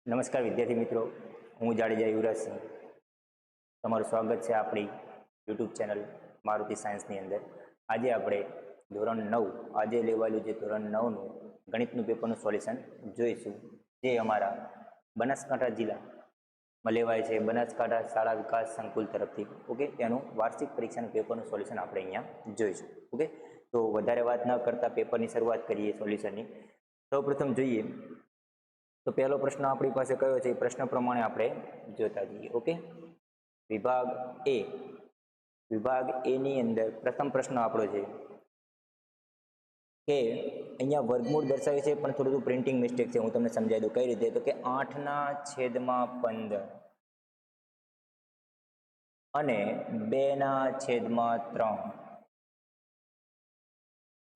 નમસ્કાર વિદ્યાર્થી મિત્રો, હું જાડેજા યુવરાજ સિંહ. તમારું સ્વાગત છે આપણી યુટ્યુબ ચેનલ મારુતિ સાયન્સની અંદર. આજે આપણે ધોરણ 9 આજે લેવાયેલું જે ધોરણ 9નું ગણિતનું પેપરનું સોલ્યુશન જોઈશું, જે અમારા બનાસકાંઠા જિલ્લામાં લેવાય છે બનાસકાંઠા શાળા વિકાસ સંકુલ તરફથી. ઓકે, તેનું વાર્ષિક પરીક્ષાનું પેપરનું સોલ્યુશન આપણે અહીંયા જોઈશું. ઓકે, તો વધારે વાત ન કરતા પેપરની શરૂઆત કરીએ સોલ્યુશનની. સૌપ્રથમ જોઈએ તો પહેલો પ્રશ્ન આપણી પાસે કયો છે, એ પ્રશ્ન પ્રમાણે આપણે જોતા જઈએ. ઓકે, વિભાગ એ ની અંદર પ્રથમ પ્રશ્ન આપણો છે કે અહીંયા વર્ગમૂળ દર્શાવે છે, પણ થોડું પ્રિન્ટિંગ મિસ્ટેક છે. હું તમને સમજાવી દઉં કઈ રીતે. તો કે 8/15 અને 2/3.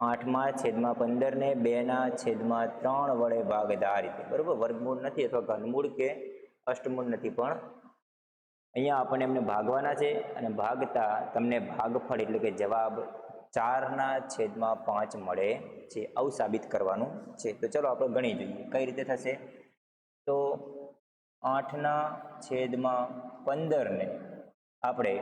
8/15 ને 2/3 વડે ભાગતા આ રીતે. બરોબર, વર્ગમૂળ નથી અથવા ઘનમૂળ કે અષ્ટમૂળ નથી, પણ અહીંયા આપણને એમને ભાગવાના છે અને ભાગતા તમને ભાગફળ એટલે કે જવાબ 4/5 મળે છે. આવું સાબિત કરવાનું છે. તો ચલો આપણે ગણી જોઈએ કઈ રીતે થશે. તો 8/15 ને આપણે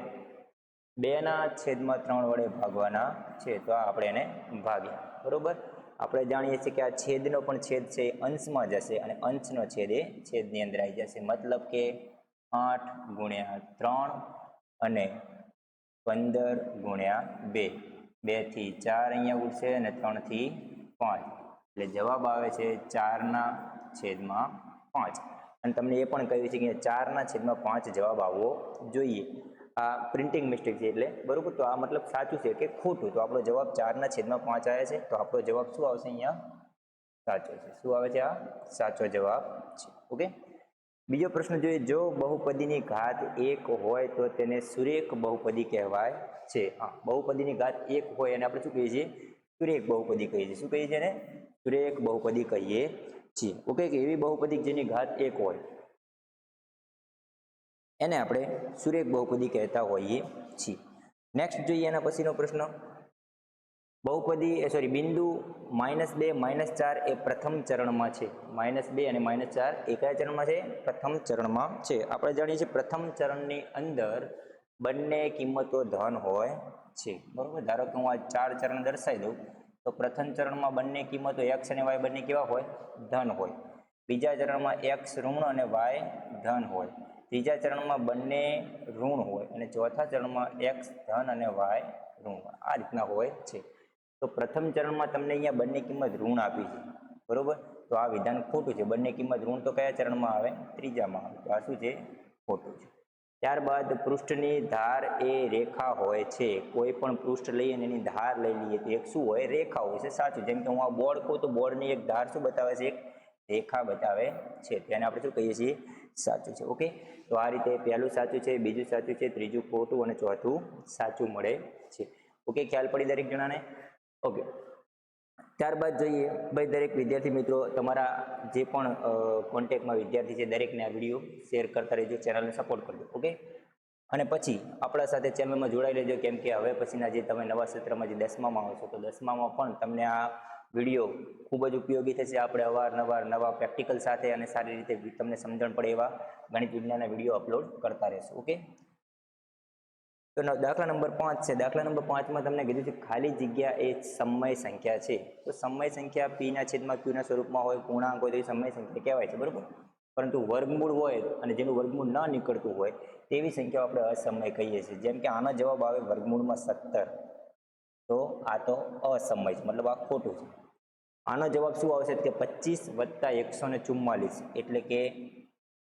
2/3 વડે ભાગવાના છે. તો આપણે એને ભાગ્યા. બરોબર, આપણે જાણીએ છીએ કે આ છેદનો પણ છેદ છે એ અંશમાં જશે અને અંશનો છેદ એ છેદની અંદર આવી જશે. મતલબ કે 8/3 અને 15/2. 2 થી 4 અહીંયા ઉડશે અને 3 થી 5, એટલે જવાબ આવે છે 4/5. અને તમને એ પણ કહ્યું છે કે 4/5 જવાબ આવવો જોઈએ. આ પ્રિન્ટિંગ મિસ્ટેક છે એટલે. બરોબર, તો આ મતલબ સાચું છે કે ખોટું. તો આપણો જવાબ 4/5 આવ્યા છે. તો આપણો જવાબ શું આવશે અહીંયા? સાચો છે. શું આવે છે? આ સાચો જવાબ છે. ઓકે, બીજો પ્રશ્ન જોઈએ. જો બહુપદીની ઘાત 1 હોય તો તેને સુરેખ બહુપદી કહેવાય છે. હા, બહુપદીની ઘાત 1 હોય અને આપણે શું કહીએ છીએ? સુરેખ બહુપદી કહીએ છીએ. શું કહીએ છીએ ને? સુરેખ બહુપદી કહીએ છીએ. ઓકે, કે એવી બહુપદી જેની ઘાત 1 હોય એને આપણે સુરેખ બહુપદી કહેતા હોઈએ છીએ. નેક્સ્ટ જોઈએ એના પછીનો પ્રશ્ન. બિંદુ -2 -4 એ પ્રથમ ચરણમાં છે. -2 અને -4 એ કયા ચરણમાં છે? પ્રથમ ચરણમાં છે. આપણે જાણીએ છીએ પ્રથમ ચરણની અંદર બંને કિંમતો ધન હોય છે. બરોબર, ધારો કે હું આ 4 ચરણ દર્શાવી દઉં તો પ્રથમ ચરણમાં બંને કિંમતો x અને y બંને કેવા હોય? ધન હોય. બીજા ચરણમાં x ઋણ અને y ધન હોય. ત્રીજા ચરણમાં બંને ઋણ હોય અને ચોથા ચરણમાં x ધન અને y ઋણ. આ રીતના હોય છે. તો પ્રથમ ચરણમાં તમને અહીંયા બંને કિંમત ઋણ આપી છે. બરોબર, તો આ વિધાન ખોટું છે. બંને કિંમત ઋણ તો કયા ચરણમાં આવે? ત્રીજામાં આવે. તો આ શું છે? ખોટું છે. ત્યારબાદ પૃષ્ઠની ધાર એ રેખા હોય છે. કોઈ પણ પૃષ્ઠ લઈ અને એની ધાર લઈ લઈએ તો એક શું હોય? રેખા હોય છે. સાચું. જેમ કે હું આ બોર્ડ કહું તો બોર્ડની એક ધાર શું બતાવે છે? એક રેખા બતાવે છે. તેને આપણે શું કહીએ છીએ? સાચું છે. ઓકે, તો આ રીતે પહેલું સાચું છે, બીજું સાચું છે, ત્રીજું ખોટું અને ચોથું સાચું મળે છે. ઓકે, ખ્યાલ પડી દરેક જણાને? ઓકે, ત્યારબાદ જોઈએ ભાઈ દરેક વિદ્યાર્થી મિત્રો, તમારા જે પણ કોન્ટેક્ટમાં વિદ્યાર્થી છે દરેકને આ વિડીયો શેર કરતા રહેજો, ચેનલને સપોર્ટ કરજો. ઓકે, અને પછી આપણા સાથે ચેનલમાં જોડાઈ લેજો, કેમ કે હવે પછીના જે તમે નવા સત્રમાં જે 10મામાં આવશો તો 10મામાં પણ તમને આ વિડીયો ખૂબ જ ઉપયોગી થશે. આપણે અવારનવાર નવા પ્રેક્ટિકલ સાથે અને સારી રીતે તમને સમજણ પડે એવા ગણિત વિજ્ઞાનના વિડીયો અપલોડ કરતા રહેશું. ઓકે, તો દાખલા નંબર 5 છે. દાખલા નંબર 5માં તમને કીધું છે ખાલી જગ્યા એ સમય સંખ્યા છે. તો સમય સંખ્યા p/q સ્વરૂપમાં હોય, પૂર્ણાંક હોય તો એ સમય સંખ્યા કહેવાય છે. બરોબર, પરંતુ વર્ગમૂળ હોય અને જેનું વર્ગમૂળ ન નીકળતું હોય તેવી સંખ્યાઓ આપણે અસમય કહીએ છીએ. જેમ કે આનો જવાબ આવે વર્ગમૂળમાં 17, તો આ તો અસમય છે, મતલબ આ ખોટું છે. આનો જવાબ શું આવશે? કે 25 + 144, એટલે કે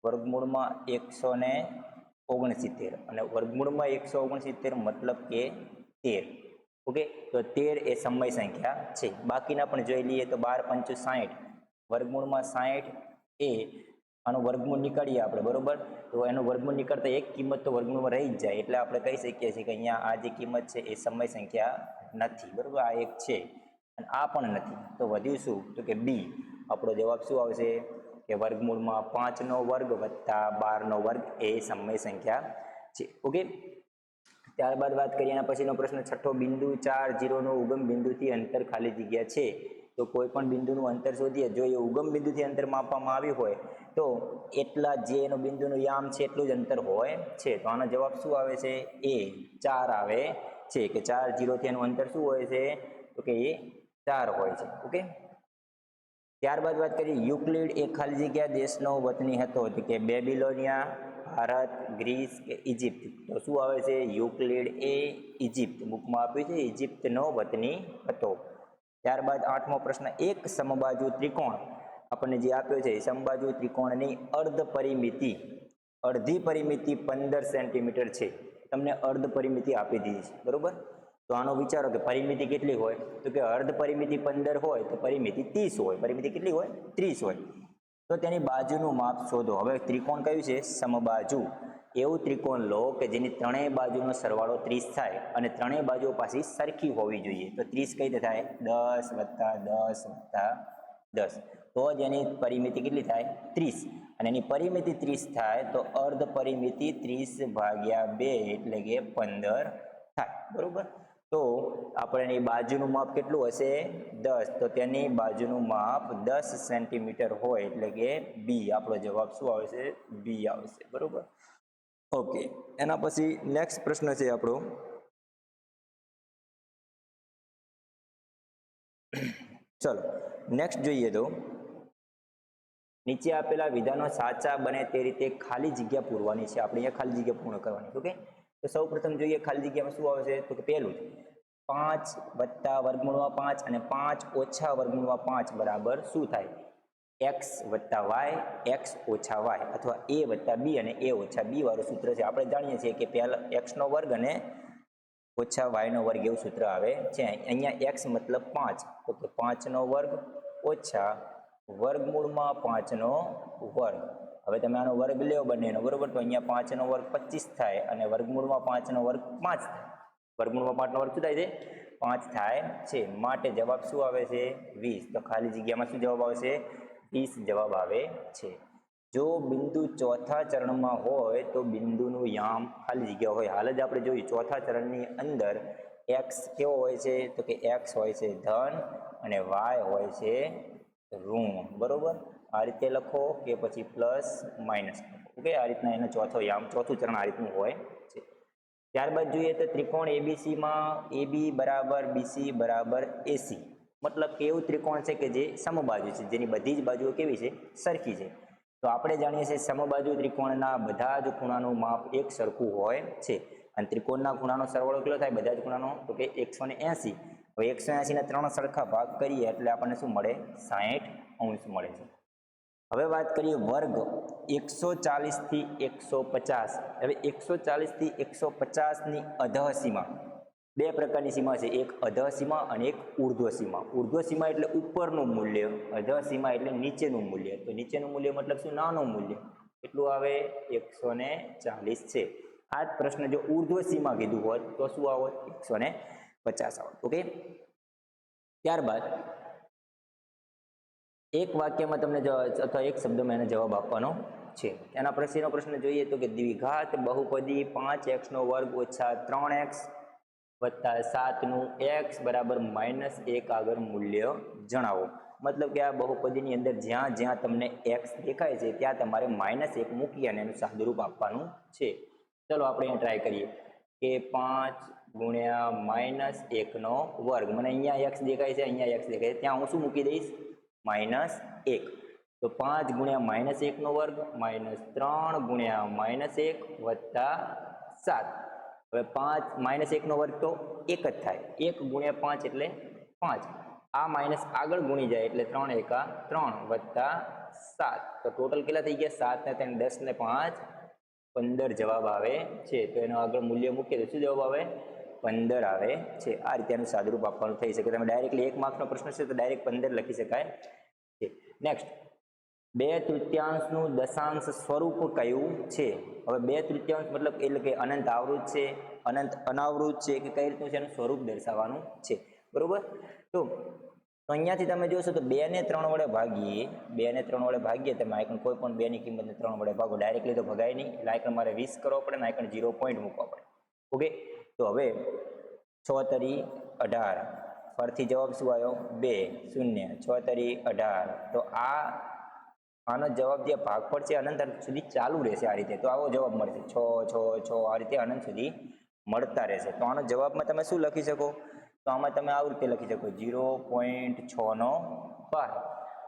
વર્ગમૂળમાં 169 અને વર્ગમૂળમાં 169 મતલબ કે 13. ઓકે, તો 13 એ સમય સંખ્યા છે. બાકીના પણ જોઈ લઈએ તો 12 × 5 = 60, વર્ગમૂળમાં 60 એ આનું વર્ગમૂળ નીકાળીએ આપણે. બરોબર, તો એનું વર્ગમૂળ નીકળતા એક કિંમત તો વર્ગમૂળમાં રહી જ જાય, એટલે આપણે કહી શકીએ છીએ કે અહીંયા આ જે કિંમત છે એ સમય સંખ્યા નથી. બરોબર, આ એક છે અને આ પણ નથી. તો વધ્યું શું? તો કે બી. આપણો જવાબ શું આવશે? કે વર્ગમૂળમાં 5 નો વર્ગ વત્તા 12 નો વર્ગ એ સમય સંખ્યા છે. ઓકે, ત્યારબાદ વાત કરીએ એના પછીનો પ્રશ્ન છઠ્ઠો. બિંદુ 4, 0 નો ઉગમ બિંદુથી અંતર ખાલી જગ્યા છે. તો કોઈ પણ બિંદુનું અંતર શોધીએ, જો એ ઉગમ બિંદુથી અંતર માપવામાં આવ્યું હોય તો એટલા જે એનું બિંદુનું યામ છે એટલું જ અંતર હોય છે. તો આનો જવાબ શું આવે છે? એ 4 આવે છે. કે 4 0 થી એનું અંતર શું હોય છે? તો કે એ 4 હોય છે. ઓકે, ત્યારબાદ વાત કરીએ યુક્લિડ એ ખાલી જગ્યા દેશનો વતની હતો. તો કે બેબીલોનિયા, ભારત, ગ્રીસ કે ઇજિપ્ત? તો શું આવે છે? યુક્લિડ એ ઇજિપ્ત, બુકમાં આપ્યું છે ઇજિપ્તનો વતની હતો. ત્યારબાદ 8મો પ્રશ્ન, એક સમબાજુ ત્રિકોણ આપણને જે આપ્યો છે સમબાજુ ત્રિકોણની અર્ધ પરિમિતિ, અડધી પરિમિતિ 15 સેન્ટીમીટર છે. તમને અર્ધ પરિમિતિ આપી દીધી છે, બરોબર? તો આનો વિચારો કે પરિમિતિ કેટલી હોય? તો કે અર્ધ પરિમિતિ 15 હોય તો પરિમિતિ 30 હોય. પરિમિતિ કેટલી હોય? 30 હોય. તો તેની બાજુનું માપ શોધો. હવે ત્રિકોણ કયું છે? સમબાજુ. એવું ત્રિકોણ લો કે જેની ત્રણેય બાજુનો સરવાળો 30 થાય અને ત્રણેય બાજુઓ પાછી સરખી હોવી જોઈએ. તો 30 કઈ રીતે થાય? 10 વત્તા 10 વત્તા 10. તો જ એની પરિમિતિ કેટલી થાય? 30. અને એની પરિમિતિ 30 થાય તો અર્ધ પરિમિતિ 30 ભાગ્યા 2 એટલે કે 15 થાય, બરોબર? તો આપણે એની બાજુનું માપ કેટલું હશે? 10. તો તેની બાજુનું માપ 10 સેન્ટીમીટર હોય એટલે કે બી. આપણો જવાબ શું આવશે? બી આવશે, બરોબર? ઓકે, એના પછી નેક્સ્ટ પ્રશ્ન છે આપણો, ચલો નેક્સ્ટ જોઈએ. તો નીચે આપેલા વિધાનો સાચા બને તે રીતે ખાલી જગ્યા પૂરવાની છે. આપણે અહીંયા ખાલી જગ્યા પૂર્ણ કરવાની. ઓકે, તો સૌ પ્રથમ જોઈએ ખાલી જગ્યામાં શું આવશે? તો કે પહેલું 5 વત્તા વર્ગમૂળમાં 5 અને 5 ઓછા વર્ગમૂળમાં 5 બરાબર શું થાય? x વત્તા વાય, x ઓછા વાય, અથવા a વત્તા બી અને a ઓછા બી વાળું સૂત્ર છે. આપણે જાણીએ છીએ કે પહેલા x નો વર્ગ અને ઓછા y નો વર્ગ એવું સૂત્ર આવે છે. અહીંયા x મતલબ 5, તો કે 5 નો વર્ગ ઓછા વર્ગમૂળમાં 5 નો વર્ગ. હવે તમે આનો વર્ગ લ્યો બંનેનો, બરોબર? તો અહીંયા 5 નો વર્ગ 25 થાય અને વર્ગમૂળમાં 5 નો વર્ગ 5 થાય. વર્ગમૂળમાં 5 નો વર્ગ શું થાય છે? 5 થાય છે. માટે જવાબ શું આવે છે? 20. તો ખાલી જગ્યામાં શું જવાબ આવશે? 20 જવાબ આવે છે. જો બિંદુ ચોથા ચરણમાં હોય તો બિંદુનું યામ ખાલી જગ્યા હોય. હાલ જ આપણે જોયું ચોથા ચરણની અંદર x કેવો હોય છે? તો કે x હોય છે ધન અને y હોય છે ઋણ, બરોબર? આ રીતે લખો કે પછી પ્લસ માઇનસ. ઓકે, આ રીતના એનો ચોથો યામ, ચોથું ચરણ આ રીતનું હોય છે. ત્યારબાદ જોઈએ તો ત્રિકોણ એબીસીમાં AB બરાબર BC બરાબર AC, મતલબ કે એવું ત્રિકોણ છે કે જે સમબાજુ છે, જેની બધી જ બાજુઓ કેવી છે? સરખી છે. તો આપણે જાણીએ છીએ સમબાજુ ત્રિકોણના બધા જ ખૂણાનું માપ એક સરખું હોય છે. અને ત્રિકોણના ખૂણાનો સરવાળો કેટલો થાય બધા જ ખૂણાનો? તો કે 180. હવે 180 ને 3 સરખા ભાગ કરીએ એટલે આપણને શું મળે? 60° મળે છે. હવે વાત કરીએ વર્ગ 140 થી 150. હવે 140 થી 150 ની અધઃ સીમા, બે પ્રકારની સીમા છે, એક અધઃ સીમા અને એક ઉર્ધ્વ સીમા. ઉર્ધ્વ સીમા એટલે ઉપરનું મૂલ્ય, અધઃ સીમા એટલે નીચેનું મૂલ્ય. તો નીચેનું મૂલ્ય મતલબ શું? નાનું મૂલ્ય. કેટલું આવે? 140 છે. આ જ પ્રશ્ન જો ઉર્ધ્વ સીમા કીધું હોત તો શું આવત? 150 આવત. ઓકે, ત્યારબાદ એક વાક્યમાં તમને અથવા એક શબ્દમાં એને જવાબ આપવાનો છે. એના પછીનો પ્રશ્ન જોઈએ તો કે દ્વિઘાત બહુપદી 5x નો વર્ગ ઓછા 3x વત્તા 7 નું x બરાબર -1 આગળ મૂલ્ય જણાવો. મતલબ કે આ બહુપદીની અંદર જ્યાં જ્યાં તમને x દેખાય છે ત્યાં તમારે -1 મૂકી અને એનું સાદુરૂપ આપવાનું છે. ચલો આપણે અહીંયા ટ્રાય કરીએ કે 5 ગુણ્યા -1 નો વર્ગ. મને અહીંયા x દેખાય છે, અહીંયા x દેખાય છે, ત્યાં હું શું મૂકી દઈશ? -1. તો 5 ગુણ્યા -1 નો વર્ગ -3 ગુણ્યા -1 વત્તા 7. હવે 5 -1 નો વર્ગ તો 1 જ થાય. 1 ગુણ્યા 5 એટલે 5. આ માઇનસ આગળ ગુણી જાય એટલે 3 એકા 3 વત્તા 7. તો ટોટલ કેટલા થઈ ગયા? 7 ને 3 10 ને 5 15 જવાબ આવે છે. તો એનો આગળ મૂલ્ય મૂકીએ તો શું જવાબ આવે? 15 આવે છે. આ રીતે એનું સાદુરૂપ આપવાનું થઈ શકે. તમે ડાયરેક્ટલી 1 માર્કનો પ્રશ્ન છે તો ડાયરેક્ટ 15 લખી શકાય છે. નેક્સ્ટ 2/3 નું દશાંશ સ્વરૂપ કયું છે? હવે 2/3 મતલબ એટલે કે અનંત આવૃત છે, અનંત અનાવૃત છે, કે કઈ રીતનું છે એનું સ્વરૂપ દર્શાવવાનું છે, બરોબર? તો અહીંયાથી તમે જોશો તો 2 ને 3 વડે ભાગીએ, 2 ને 3 વડે ભાગીએ તમે આઈકન કોઈ પણ 2 ની કિંમતને 3 વડે ભાગો, ડાયરેક્ટલી તો ભગાય નહીં એટલે આઈકન મારે 20 કરવો પડે ને આઈકન 0 પોઈન્ટ મૂકવા પડે. ઓકે, તો હવે 6 તરી 18, ફરીથી જવાબ શું આવ્યો? 2 0, 6 તરી 18. તો આ આનો જવાબ જે ભાગફળ છે અનંત સુધી ચાલુ રહેશે આ રીતે, તો આવો જવાબ મળશે 6 6 6 આ રીતે અનંત સુધી મળતા રહેશે. તો આનો જવાબમાં તમે શું લખી શકો? તો આમાં તમે આવી રીતે લખી શકો 0.6 નો પાર.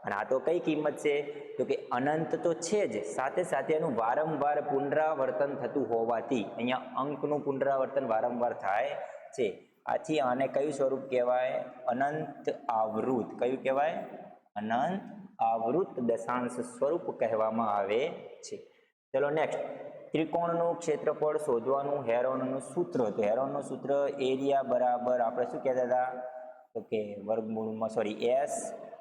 અને આ તો કઈ કિંમત છે? તો કે અનંત તો છે જ, સાથે સાથે એનું વારંવાર પુનરાવર્તન થતું હોવાથી અહીંયા અંકનું પુનરાવર્તન વારંવાર થાય છે. આથી આને કયું સ્વરૂપ કહેવાય? અનંત આવૃત. કયું કહેવાય? અનંત આવૃત દશાંશ સ્વરૂપ કહેવામાં આવે છે. ચલો નેક્સ્ટ, ત્રિકોણનું ક્ષેત્રફળ શોધવાનું હેરોનનું સૂત્ર. તો હેરોનનું સૂત્ર એરિયા બરાબર આપણે શું કહેતા હતા? તો કે વર્ગમૂળમાં એસ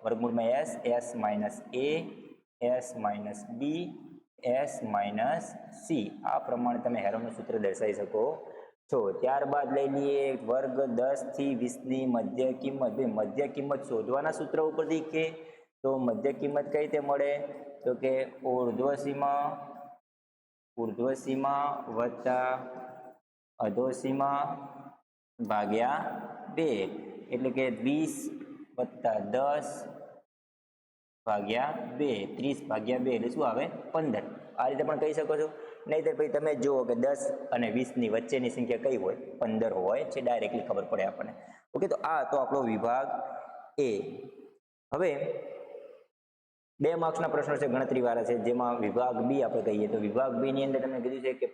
વર્ગમૂળમાં S minus A S minus B S minus C. આ પ્રમાણે તમે હેરોનનું સૂત્ર દર્શાવી શકો છો. ત્યારબાદ લઈ લઈએ વર્ગ 10 થી 20ની મધ્ય કિંમત. મધ્ય કિંમત શોધવાના સૂત્ર ઉપરથી કે તો મધ્ય કિંમત કઈ રીતે મળે? તો કે ઉર્ધ્વસીમા વત્તા અધોસીમા ભાગ્યા 2, એટલે કે 20 વત્તા 10 ભાગ્યા 2, 30 ભાગ્યા 2 એટલે શું આવે? 15. આ રીતે પણ કહી શકો છો. નહીંતર પછી તમે જુઓ કે 10 અને 20ની વચ્ચેની સંખ્યા કઈ હોય? 15 હોય છે. ડાયરેક્ટલી ખબર પડે આપણને. ઓકે, તો આ તો આપણો વિભાગ એ. હવે 2 માર્ક્સના પ્રશ્નો છે, ગણતરીવાળા છે, જેમાં વિભાગ બી આપણે કહીએ. તો વિભાગ બી ની અંદર તમને કીધું છે કે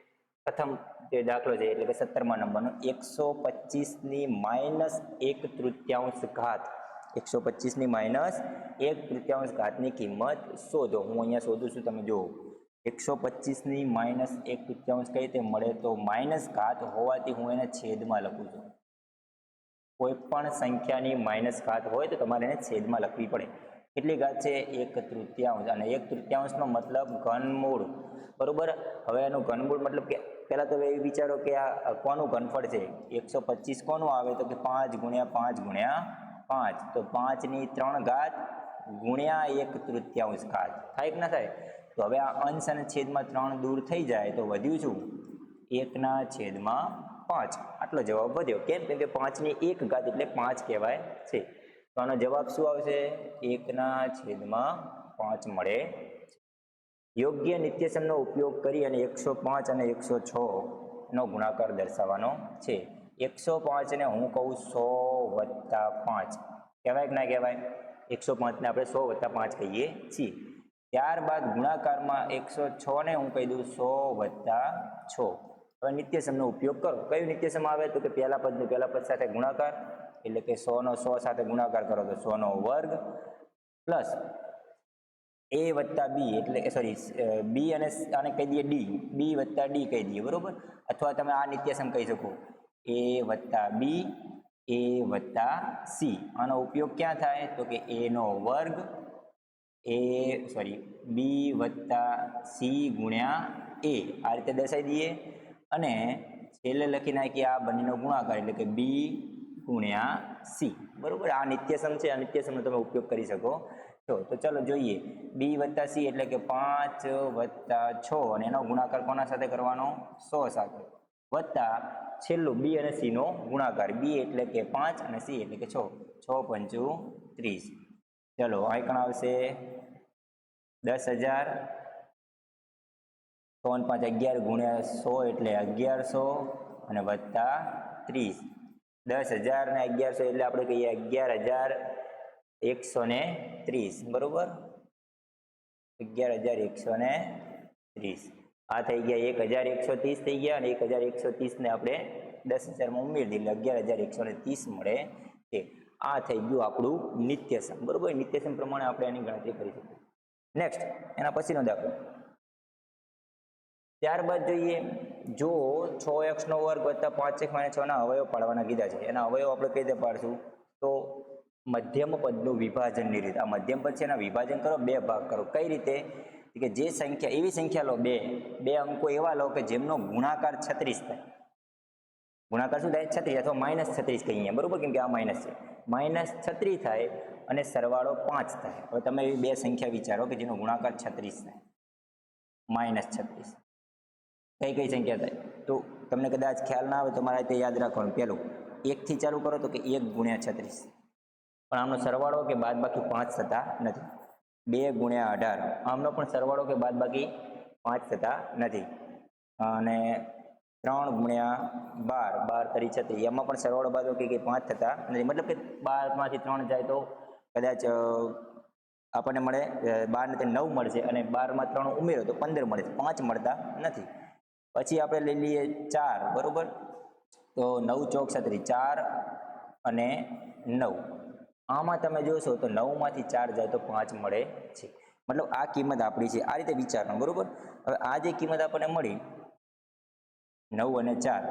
પ્રથમ જે દાખલો છે એટલે કે 17મા નંબરનો 125ની માઇનસ 1/3 ઘાત. 125ની માઇનસ 1/3 ઘાતની કિંમત શોધો. હું અહીંયા શોધું છું, તમે જુઓ. 125ની માઇનસ 1/3 કઈ રીતે મળે? તો માઇનસ ઘાત હોવાથી હું એને છેદમાં લખું છું. કોઈ પણ સંખ્યાની માઇનસ ઘાત હોય તો તમારે એને છેદમાં લખવી પડે. કેટલી ઘાત છે? 1/3. અને 1/3 નો મતલબ ઘનમૂળ, બરોબર. હવે એનું ઘનમૂળ મતલબ કે પહેલા તો એ વિચારો કે આ કોનું ઘનફળ છે? 125 કોનું આવે? તો કે 5 ગુણ્યા 5 ગુણ્યા 5. તો 5ની 3 ઘાત ગુણ્યા 1/3 ઘાત થાય કે ના થાય? તો હવે આ અંશ અને છેદમાં 3 દૂર થઈ જાય તો વધ્યું શું? 1/5. આટલો જવાબ વધ્યો. કેમ? કેમ કે 5ની 1 ઘાત એટલે 5 કહેવાય છે. તો આનો જવાબ શું આવશે? 1/5 મળે. યોગ્ય નિત્યસમનો ઉપયોગ કરી અને 105 અને 106 નો ગુણાકાર દર્શાવવાનો છે. 105 ને હું કહું 100 વત્તા 5 કહેવાય કે ના કહેવાય? 105 ને આપણે 100 વત્તા 5 કહીએ છીએ. ત્યારબાદ ગુણાકારમાં 106 ને હું કહી દઉં 100 વત્તા 6. હવે નિત્યસમનો ઉપયોગ કરો. કયું નિત્યસમ આવે? તો કે પહેલા પદનું પહેલા પદ સાથે ગુણાકાર, એટલે કે 100 નો 100 સાથે ગુણાકાર કરો તો 100 નો વર્ગ પ્લસ એ વત્તા બી, એટલે સોરી બી અને આને કહી દઈએ ડી, બી વત્તા ડી કહી દઈએ, બરોબર. અથવા તમે આ નિત્યસમ કહી શકો એ વત્તા બી એ વત્તા સી. આનો ઉપયોગ ક્યાં થાય? તો કે એ નો વર્ગ બી વત્તા સી ગુણ્યા એ, આ રીતે દર્શાવી દઈએ. અને છેલ્લે લખી નાખીએ આ બંનેનો ગુણાકાર, એટલે કે બી ગુણ્યા સી, બરોબર. આ નિત્યસમ છે. આ નિત્યસમનો તમે ઉપયોગ કરી શકો છો. તો ચલો જોઈએ. બી વત્તા સી એટલે કે 5 વત્તા 6 અને એનો ગુણાકાર કોના સાથે કરવાનો? 100 સાથે. વત્તા છેલ્લું બી અને સી નો ગુણાકાર. બી એટલે કે 5 અને સી એટલે કે 6. 6 પંચુ 30. ચલો અહીં કણ આવશે 10,000. 100 5 11 ગુણ્યા 100 એટલે 1100 અને વત્તા 30. 10,000 ને 1100 એટલે આપણે કહીએ 11,130, બરોબર. 11,130. આ થઈ ગયા 1,130 થઈ ગયા. અને 1,130 ને આપણે 10,000 માં ઉમેરી દઈએ એટલે 11,130 મળે છે. આ થઈ ગયું આપણું નિત્યસમ, બરોબર. નિત્યસમ પ્રમાણે આપણે એની ગણતરી કરી શકીએ. નેક્સ્ટ એના પછીનો દાખલો. ત્યારબાદ જોઈએ, જો 6x નો વર્ગ વત્તા 5x - 6 ના અવયવ પાડવાના કીધા છે. એના અવયવ આપણે કઈ રીતે પાડશું? તો મધ્યમ પદનું વિભાજનની રીત. આ મધ્યમ પદ છે એના વિભાજન કરો, 2 ભાગ કરો. કઈ રીતે? કે જે સંખ્યા, એવી સંખ્યા લો, બે અંકો એવા લો કે જેમનો ગુણાકાર 36 થાય. ગુણાકાર શું થાય? 36 અથવા -36 કહીએ, બરોબર. કેમ કે આ માઇનસ છે. -36 થાય અને સરવાળો 5 થાય. હવે તમે એવી 2 સંખ્યા વિચારો કે જેનો ગુણાકાર 36 થાય, -36. કઈ કઈ સંખ્યા થાય? તો તમને કદાચ ખ્યાલ ના આવે તો મારે તે યાદ રાખવાનું. પહેલું 1 થી ચાલુ કરો તો કે 1 ગુણ્યા 36, પણ આમનો સરવાળો કે બાદબાકી 5 થતા નથી. 2 ગુણ્યા 18, આમનો પણ સરવાળો કે બાદબાકી 5 થતા નથી. અને 3 ગુણ્યા 12, 12 તરી 36, એમાં પણ સરવાળો બાદબાકી કે 5 થતા નથી. મતલબ કે 12 માંથી 3 જાય તો કદાચ આપણને મળે 12 ને 9 મળશે, અને 12 માં 3 ઉમેરો તો 15 મળે, 5 મળતા નથી. પછી આપણે લઈ લઈએ 4, બરોબર. તો 9 ચોક 36, 4 અને 9, આમાં તમે જોશો તો 9 માંથી 4 જાય તો 5 મળે છે. મતલબ આ કિંમત આપણી છે. આ રીતે વિચારવાનું, બરોબર. હવે આ જે કિંમત આપણને મળી 9 અને 4,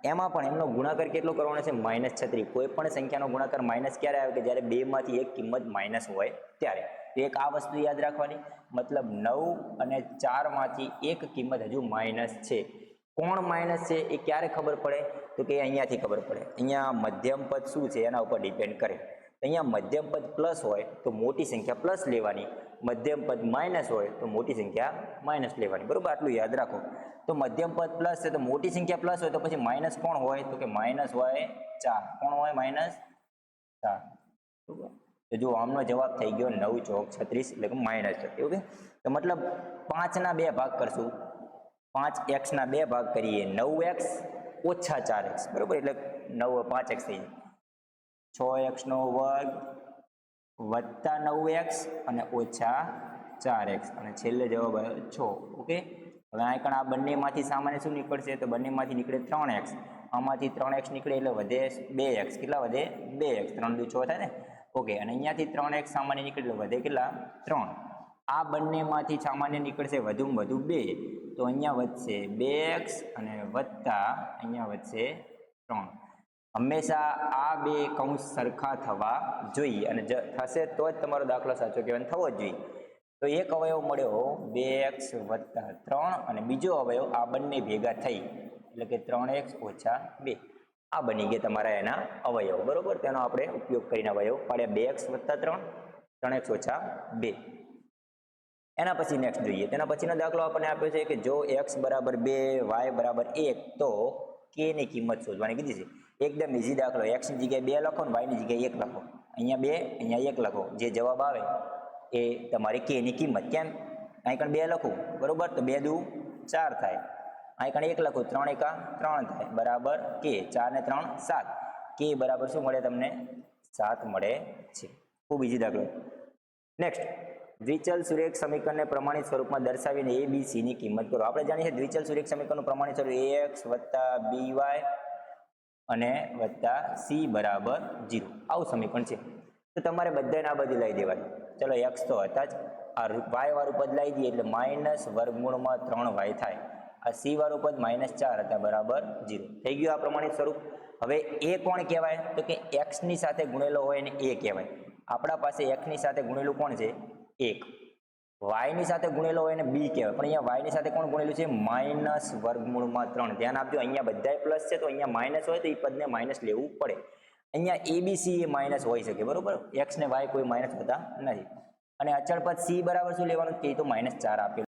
એમાં પણ એમનો ગુણાકાર કેટલો કરવાનો છે? -36. કોઈ પણ સંખ્યાનો ગુણાકાર માઇનસ ક્યારે આવે? કે જ્યારે 2 માંથી એક કિંમત માઇનસ હોય ત્યારે. તો એક આ વસ્તુ યાદ રાખવાની, મતલબ 9 અને 4 માંથી એક કિંમત હજુ માઇનસ છે. કોણ માઇનસ છે એ ક્યારે ખબર પડે? તો કે અહીંયાથી ખબર પડે. અહીંયા મધ્યમ પદ શું છે એના ઉપર ડિપેન્ડ કરે. અહીંયા મધ્યમ પદ પ્લસ હોય તો મોટી સંખ્યા પ્લસ લેવાની, મધ્યમ પદ માઇનસ હોય તો મોટી સંખ્યા માઇનસ લેવાની, બરોબર. આટલું યાદ રાખો. તો મધ્યમ પદ પ્લસ છે તો મોટી સંખ્યા પ્લસ હોય તો પછી માઇનસ કોણ હોય? તો કે માઇનસ હોય 4. કોણ હોય? -4, બરોબર. તો જો આમનો જવાબ થઈ ગયો 9 ચોક 36, એટલે કે -36. ઓકે. તો મતલબ 5 ના 2 ભાગ કરશું, 5x ના 2 ભાગ કરીએ, 9x ઓછા 4x, બરોબર. એટલે 5x થઈ જાય, 6x નો વર્ગ વત્તા 9x અને ઓછા 4x, અને છેલ્લે જવાબ આવ્યો 6. ઓકે. હવે આ કણ આ બંનેમાંથી સામાન્ય શું નીકળશે? તો બંનેમાંથી નીકળે 3x, આમાંથી 3x નીકળે એટલે વધે 2x. કેટલા વધે? 2x. 3 દુ 6 થાય ને. ઓકે. અને અહીંયાથી 3x સામાન્ય નીકળે એટલે વધે કેટલા? 3. આ બંનેમાંથી સામાન્ય નીકળશે વધુમાં વધુ 2, તો અહીંયા વધશે 2x અને વત્તા અહીંયા વધશે 3. હંમેશા આ બે કૌંસ સરખા થવા જોઈએ, અને થશે તો જ તમારો દાખલો સાચો કહેવાય, થવો જ જોઈએ. તો એક અવયવ મળ્યો 2x વત્તા 3, અને બીજો અવયવ આ બંને ભેગા થઈ એટલે કે 3x ઓછા 2. આ બની ગયા તમારા એના અવયવ, બરોબર. તેનો આપણે ઉપયોગ કરીને અવયવ પાડ્યા, 2x વત્તા 3, 3x ઓછા 2. એના પછી નેક્સ્ટ જોઈએ. તેના પછીનો દાખલો આપણને આપ્યો છે કે જો x બરાબર 2, y બરાબર 1, તો k ની કિંમત શોધવાની કીધી છે. એકદમ ઈઝી દાખલો. x ની જગ્યાએ 2 લખો ને y ની જગ્યાએ 1 લખો. અહીંયા 2, અહીંયા 1 લખો. જે જવાબ આવે એ તમારી k ની કિંમત. કેમ? અહીં કણ 2 લખું, બરોબર, તો 2 દુ 4 થાય. અહીં કણ 1 લખું, 3 એકા 3 થાય, બરાબર k. 4 ને 3 7. k બરાબર શું મળે તમને? 7 મળે છે. ખૂબ ઈઝી દાખલો. નેક્સ્ટ, દ્વિચલ સુરેખ સમીકરણને પ્રમાણિત સ્વરૂપમાં દર્શાવીને a b c ની કિંમત કરો. આપણે જાણીએ છીએ દ્વિચલ સુરેખ સમીકરણનું પ્રમાણિત સ્વરૂપ ax વત્તા by અને વત્તા c બરાબર 0. આવું સમીકરણ છે. તો તમારે બધાને આ બધી લઈ દેવાની. ચલો x તો હતા જ, આ y વાળું પદ લઈ દઈએ એટલે માઇનસ વર્ગમૂળમાં 3y થાય. આ c વાળું પદ -4 હતા, બરાબર 0. થઈ ગયું આ પ્રમાણિત સ્વરૂપ. હવે એ કોણ કહેવાય? તો કે x ની સાથે ગુણેલો હોય ને એ કહેવાય. આપણા પાસે x ની સાથે ગુણેલું કોણ છે? 1. y ની સાથે ગુણેલો હોય ને b કહેવાય. પણ અહીંયા y ની સાથે કોણ ગુણેલું છે? માઇનસ વર્ગમૂળમાં 3. ધ્યાન આપજો, અહીંયા બધાય પ્લસ છે તો અહીંયા માઇનસ હોય તો એ પદને માઇનસ લેવું પડે. અહીંયા abc એ માઇનસ હોઈ શકે, બરોબર. x ને y કોઈ માઇનસ હોતા નથી. અને અચળ પદ c બરાબર શું લેવાનું? કે તો -4 આપેલું.